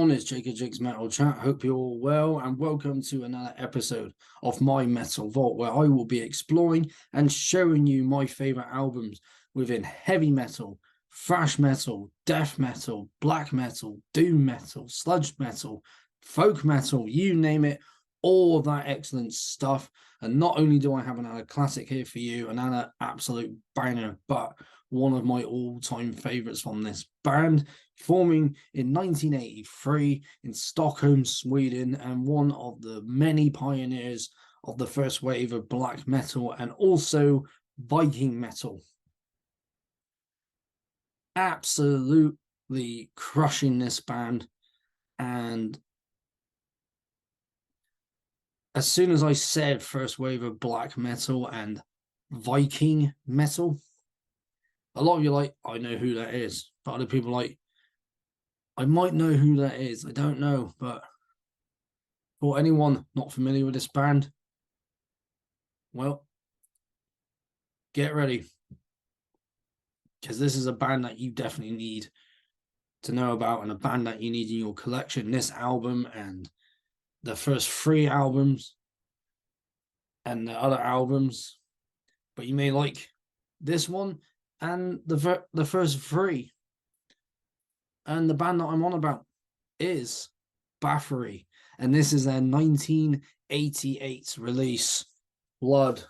everyone, it's Jake Jake's Metal Chat. Hope you're all well, and welcome to another episode of my Metal Vault, where I will be exploring and showing you my favorite albums within heavy metal, thrash metal, death metal, black metal, doom metal, sludge metal, folk metal, you name it, all of that excellent stuff. And not only do I have another classic here for you, another absolute banger, but one of my all-time favorites from this band, forming in 1983 in Stockholm, Sweden, and one of the many pioneers of the first wave of black metal and also Viking metal. Absolutely crushing this band. And as soon as I said first wave of black metal and Viking metal, a lot of you are like, I know who that is. But other people are like, I might know who that is. I don't know. But for anyone not familiar with this band, well, get ready. Because this is a band that you definitely need to know about, and a band that you need in your collection. This album and the first 3 albums and the other albums. But you may like this one and the first 3. And the band that I'm on about is Bathory. And this is their 1988 release, Blood,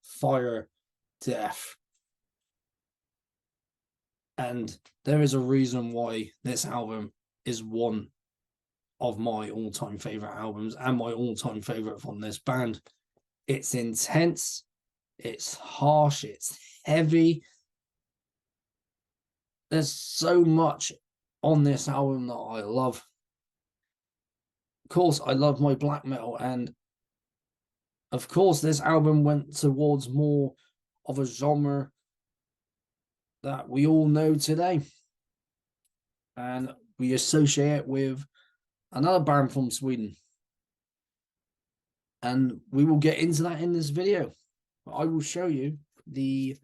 Fire, Death. And there is a reason why this album is one of my all-time favorite albums and my all-time favorite from this band. It's intense, it's harsh, it's heavy. There's so much on this album that I love. Of course, I love my black metal, and of course, this album went towards more of a genre that we all know today, and we associate it with another band from Sweden, and we will get into that in this video. I will show you a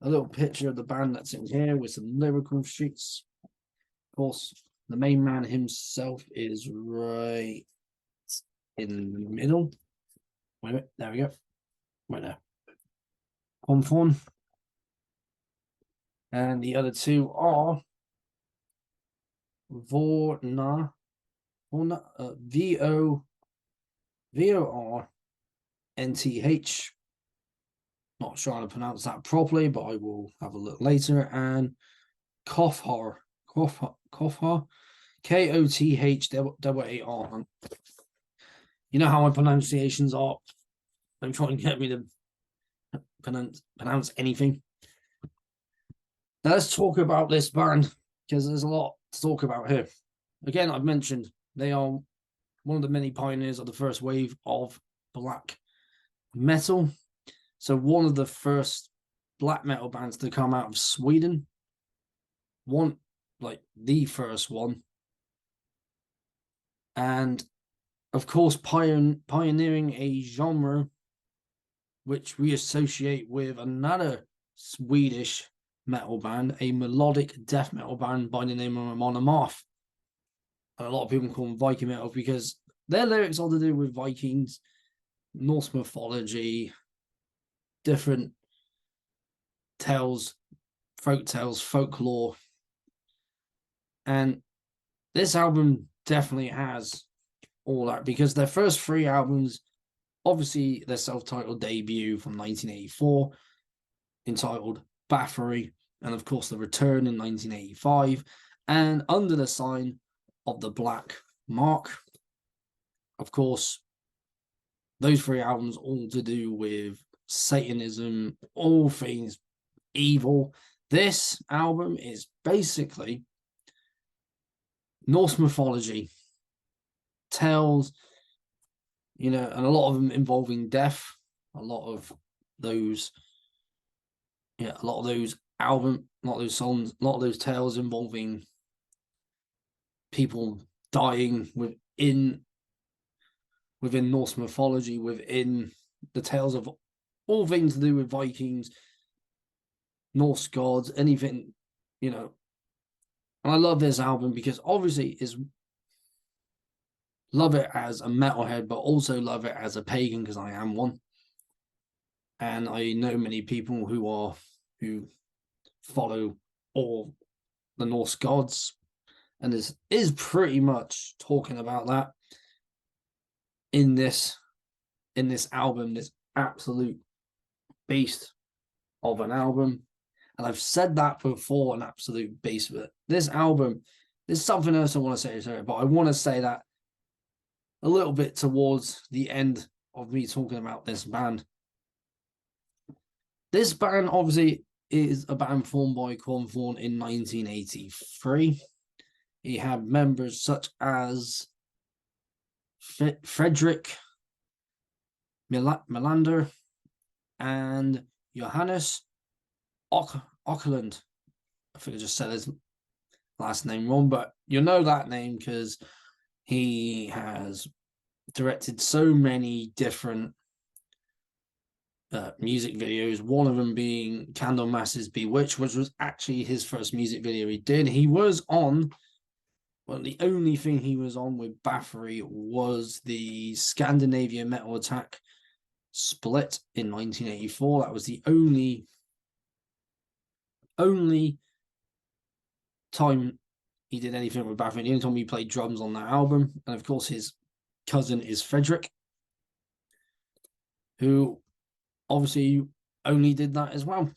little picture of the band that's in here with some lyrical sheets. Of course, the main man himself is right in the middle. Wait a minute, there we go. Right there. Pomphorn. And the other 2 are Vorna, VORNTH. Not sure how to pronounce that properly, but I will have a look later. And Kofhar, Kothar, KOTHAAR. You know how my pronunciations are. Don't try and get me to pronounce anything. Now let's talk about this band, because there's a lot to talk about here. Again, I've mentioned they are one of the many pioneers of the first wave of black metal. So one of the first black metal bands to come out of Sweden. The first one. And of course, pioneering a genre which we associate with another Swedish metal band, a melodic death metal band by the name of Monomarth. And a lot of people call them Viking metal because their lyrics are to do with Vikings, Norse mythology, different tales, folk tales, folklore. And this album definitely has all that, because their first 3 albums, obviously their self-titled debut from 1984, entitled Bathory, and of course the return in 1985, and Under the Sign of the Black Mark. Of course, those 3 albums all to do with Satanism, all things evil. This album is basically Norse mythology, tales, and a lot of them involving death. A lot of those albums, a lot of those songs, a lot of those tales involving people dying within Norse mythology, within the tales of all things to do with Vikings, Norse gods, anything, And I love this album because obviously it's love it as a metalhead, but also love it as a pagan because I am one. And I know many people who follow all the Norse gods, and this is pretty much talking about that in this album, this absolute beast of an album. And I've said that before, an absolute beast. But this album, there's something else I want to say, sorry, but I want to say that a little bit towards the end of me talking about this band. This band obviously is a band formed by Cornthorne in 1983. He had members such as Frederick Melander and Johannes Ockerland. I think I just said his last name wrong, but you'll know that name because he has directed so many different music videos, one of them being Candlemas's Bewitched, which was actually his first music video he did. He was on, well, the only thing he was on with Bathory was the Scandinavian Metal Attack split in 1984. That was the only time he did anything with Bathory. The only time he played drums on that album. And of course, his cousin is Frederick, who obviously only did that as well.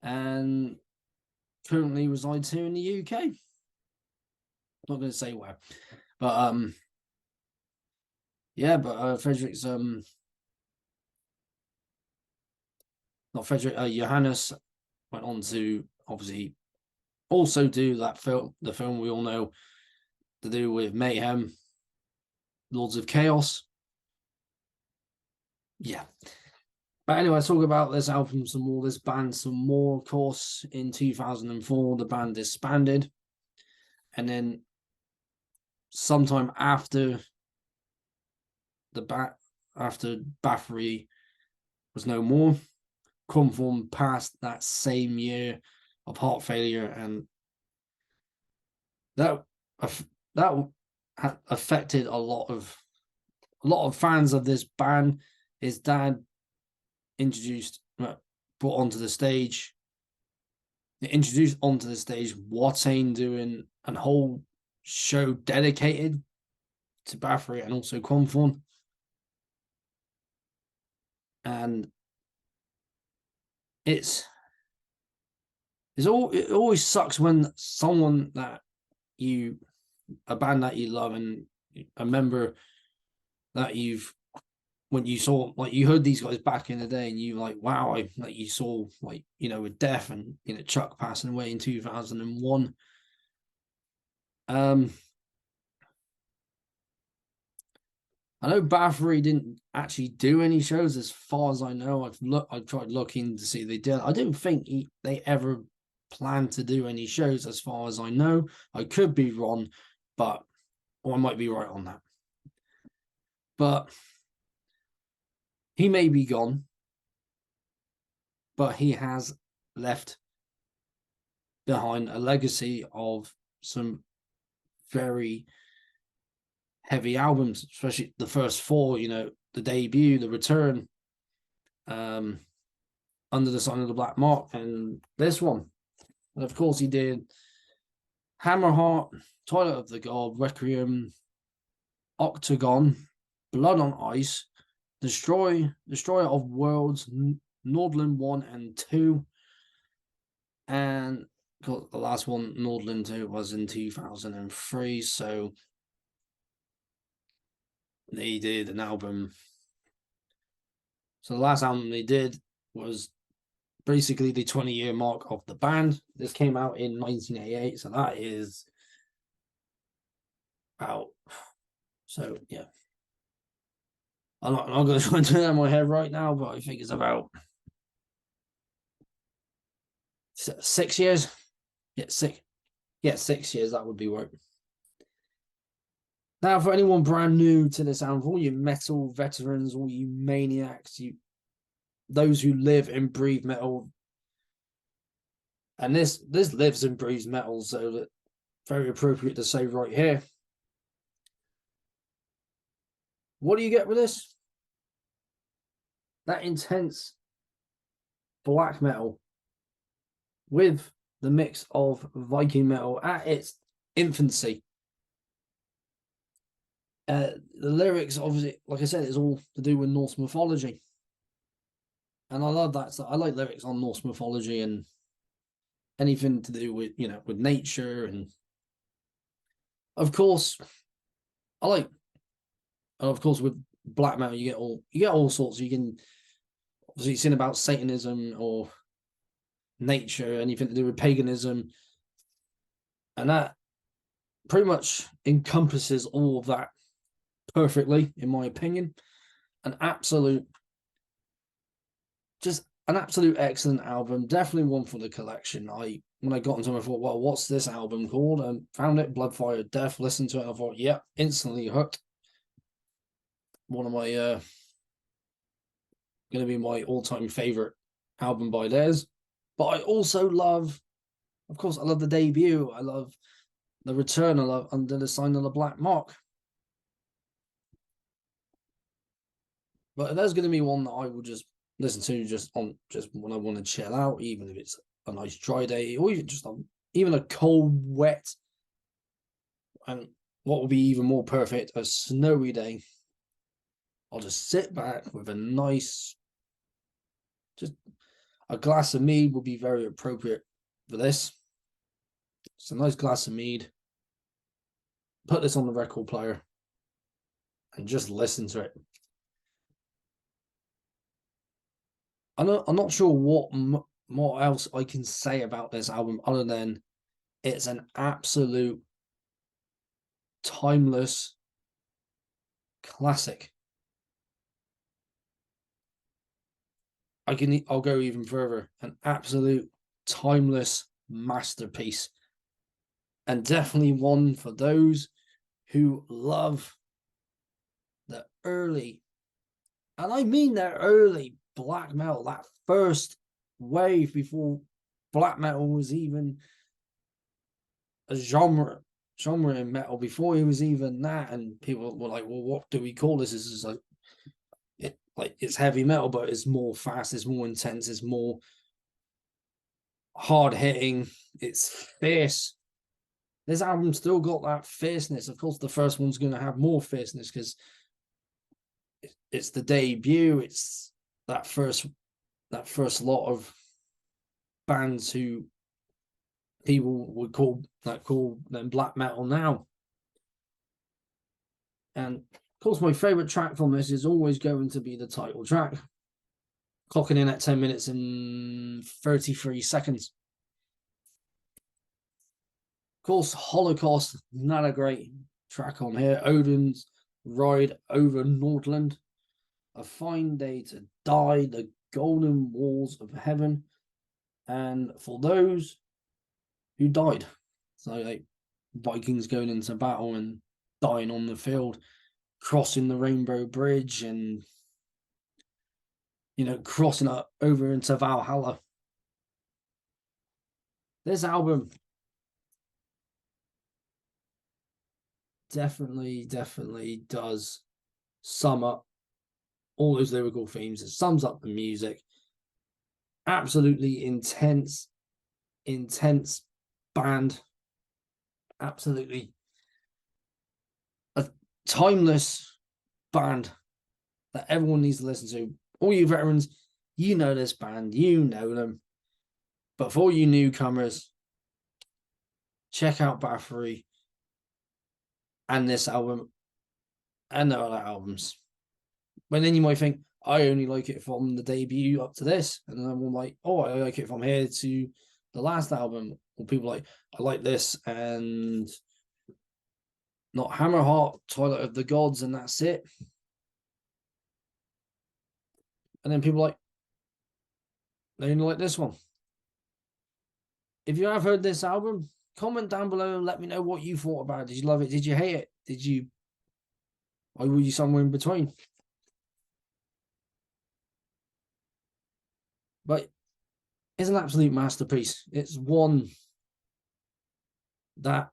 And currently resides here in the UK. Not going to say where. But yeah, but Frederick's not Frederick, Johannes went on to obviously also do that film, the film we all know to do with Mayhem, Lords of Chaos. Yeah. But anyway, let's talk about this album some more, this band some more. Of course, in 2004, the band disbanded. And then sometime after after Bathory was no more, Cornthorne passed that same year of heart failure, and that affected a lot of fans of this band. His dad brought onto the stage, introduced onto the stage Watain, doing a whole show dedicated to Bathory and also Cornthorne. And it always sucks when someone that a band that you love and a member that when you saw, like, you heard these guys back in the day and you like, wow, like you saw, like, with Death and Chuck passing away in 2001. I know Bathory didn't actually do any shows as far as I know. I've tried looking to see if they did. I don't think they ever planned to do any shows as far as I know. I could be wrong, or I might be right on that. But he may be gone, but he has left behind a legacy of some very heavy albums, especially the first four, the debut, the return, Under the Sign of the Black Mark, and this one. And of course he did Hammerheart, Toilet of the God, Requiem, Octagon, Blood on Ice, Destroyer of Worlds, Nordland 1 and 2, and the last one, Nordland 2, was in 2003, so they did an album. So the last album they did was basically the 20-year mark of the band. This came out in 1988, so that is about, so yeah. I'm not going to try and do that in my head right now, but I think it's about 6 years. Yeah, 6 years, that would be right. Now, for anyone brand new to this album, all you metal veterans, all you maniacs, those who live and breathe metal, and this lives and breathes metal, so that very appropriate to say right here. What do you get with this? That intense black metal with the mix of Viking metal at its infancy. The lyrics, obviously, like I said, it's all to do with Norse mythology. And I love that. So I like lyrics on Norse mythology and anything to do with, with nature. And of course, I like, and of course, with black metal, you get all sorts. You can obviously sing about Satanism or nature, anything to do with paganism. And that pretty much encompasses all of that perfectly, in my opinion. Just an absolute excellent album. Definitely one for the collection. When I got into it, I thought, well, what's this album called? And found it, Bloodfire Death. Listened to it, and I thought, yeah, instantly hooked. One of my going to be my all-time favorite album by theirs. But I also love, of course, I love the debut. I love the return. I love Under the Sign of the Black Mark. But there's going to be one that I will just listen to just when I want to chill out, even if it's a nice dry day, or even just even a cold, wet, and what will be even more perfect, a snowy day. I'll just sit back with a nice, just a glass of mead would be very appropriate for this. It's a nice glass of mead. Put this on the record player and just listen to it. I'm not sure what else I can say about this album other than it's an absolute timeless classic. I'll go even further. An absolute timeless masterpiece. And definitely one for those who love the early, and I mean the early black metal, that first wave before black metal was even a genre in metal, before it was even that, and people were like, well, what do we call this? This is it's heavy metal, but it's more fast, it's more intense, it's more hard hitting, it's fierce. This album still got that fierceness. Of course, the first one's going to have more fierceness because it's the debut. It's that first lot of bands who people would call them black metal now. And of course, my favorite track from this is always going to be the title track, clocking in at 10 minutes and 33 seconds. Of course, Holocaust, not a great track on here. Odin's Ride Over Nordland, A Fine Day to Die, The Golden Walls of Heaven, and For Those Who Died. So, like, Vikings going into battle and dying on the field, crossing the Rainbow Bridge and, crossing up over into Valhalla. This album definitely does sum up all those lyrical themes. It sums up the music. Absolutely intense band. Absolutely a timeless band that everyone needs to listen to. All you veterans, you know this band, you know them. But for all you newcomers, check out Bathory and this album and their other albums. But then you might think, I only like it from the debut up to this. And then I'm like, oh, I like it from here to the last album. Or people like, I like this and not Hammerheart, Toilet of the Gods, and that's it. And then people like, they only like this one. If you have heard this album, comment down below and let me know what you thought about it. Did you love it? Did you hate it? Or were you somewhere in between? But it's an absolute masterpiece. It's one that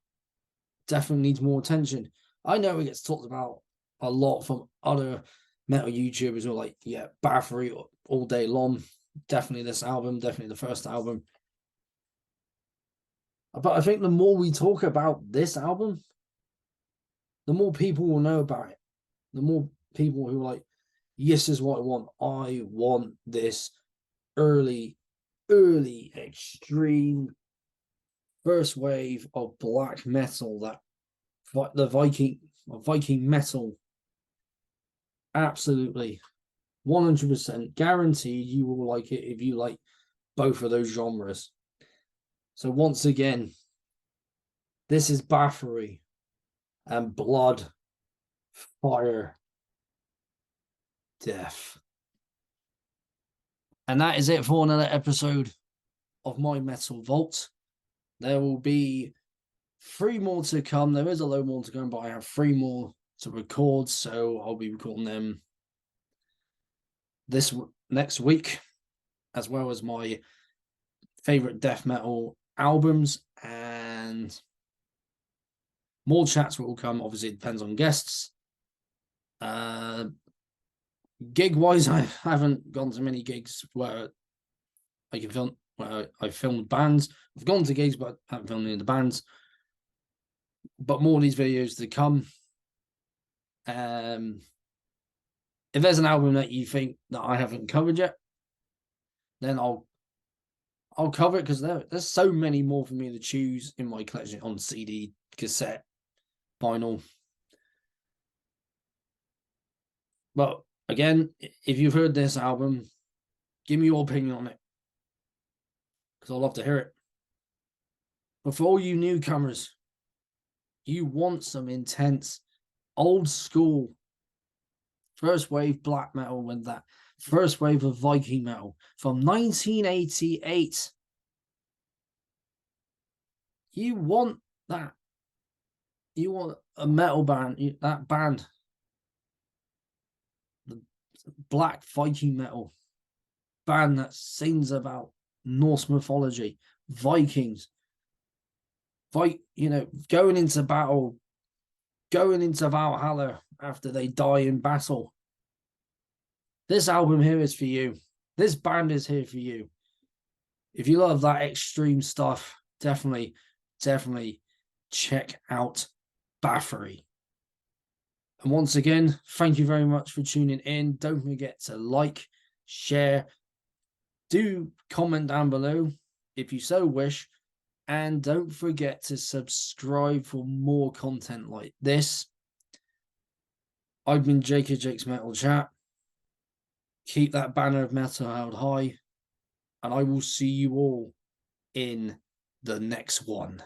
definitely needs more attention. I know it gets talked about a lot from other metal YouTubers who are like, yeah, Bathory all day long. Definitely this album, definitely the first album. But I think the more we talk about this album, the more people will know about it. The more people who are like, yes, this is what I want. I want this early extreme first wave of black metal, that the Viking metal. Absolutely 100% guaranteed you will like it if you like both of those genres. So once again, this is Bathory and Blood, Fire, Death. And that is it for another episode of my Metal Vault. There will be 3 more to come. There is a load more to come, but I have 3 more to record, so I'll be recording them this next week, as well as my favorite death metal albums, and more chats will come. Obviously, it depends on guests. Gig wise, I haven't gone to many gigs where I can film, where I filmed bands. I've gone to gigs, but I haven't filmed any of the bands. But more of these videos to come. If there's an album that you think that I haven't covered yet, then I'll cover it, because there's so many more for me to choose in my collection on CD, cassette, vinyl. But again, if you've heard this album, give me your opinion on it, because I'd love to hear it. But for all you newcomers, you want some intense, old school, first wave black metal with that first wave of Viking metal from 1988. You want that. You want a metal band, that band, the black Viking metal band that sings about Norse mythology, Vikings, going into battle, going into Valhalla after they die in battle. This album here is for you. This band is here for you. If you love that extreme stuff, definitely check out Bathory. And once again, thank you very much for tuning in. Don't forget to like, share, do comment down below if you so wish, and don't forget to subscribe for more content like this. I've been Jake of Jake's Metal Chat. Keep that banner of metal held high, and I will see you all in the next one.